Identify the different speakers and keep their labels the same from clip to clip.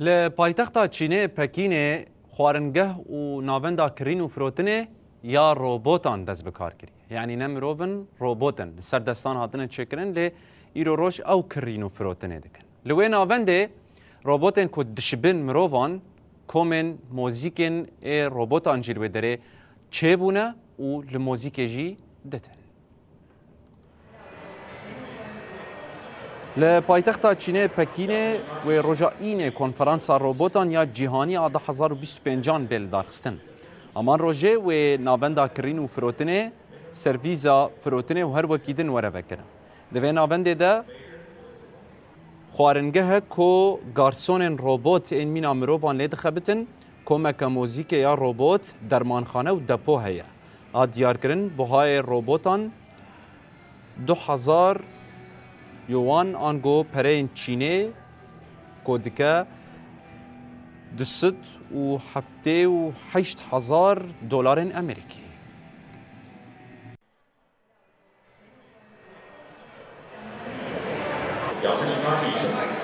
Speaker 1: ل پایتختا چینه پکینه خوارنگه و ناوندا کرین و فروتنه یا روبوتان دست بکار کری یعنی نه مروفن روبوتن سردستان هاتنه چکرن ل ایرو روش او کرین و فروتنه دکن لوی ناونده روبوتن کو دشبن مروفان کومن موزیکن روبوتان جلوه داره چه بونه و لموزیک جی دتن لپایتخت چینه پکینه و رجائین کنفرانس روبوتان یا جهانی آده 2025 بل دارخستن امان روژه و نابندا کرین و فروتنه سرویزا فروتنه و هر وکیدن وره بکرن دوی نابنده ده خوارنگه کو گارسون روبوت این مین امروان لید خبتن کمک موزیک یا روبوت درمانخانه و دپو هیا آدیار کرن بهای روبوتان 2000 یوان آنگو پرین چینه کودکه 278,000 دلار امریکی.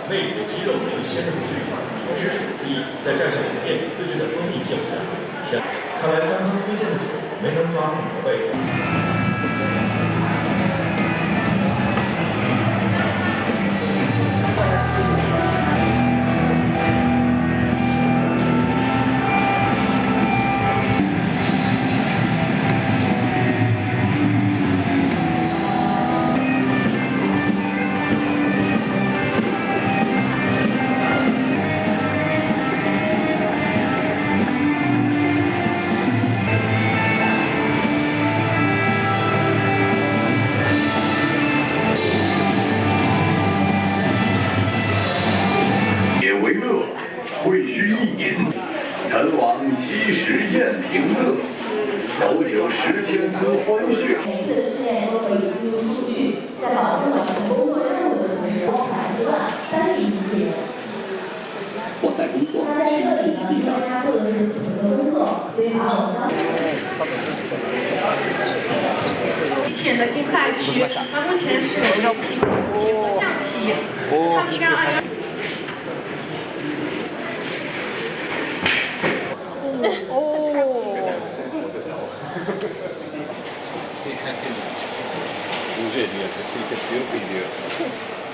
Speaker 2: 胃部肌肉是鲜肉巨发，直属 C 在战场影片自制的蜂蜜芥末酱。看来刚刚推荐的酒没能抓住你的胃口。
Speaker 3: 为乐，会须一饮。thần往昔时宴平乐，斗酒十千资欢谑。
Speaker 4: 每次试验都可以记录数据，在保证完成工作任务的同时，反思了单笔机器人。
Speaker 3: 我在工作。
Speaker 4: 那在这里呢，因为大家做的是普通的工作，所以把我们当
Speaker 5: 机器人的竞赛区，那目前是有7个机器和象棋，他们应该按照。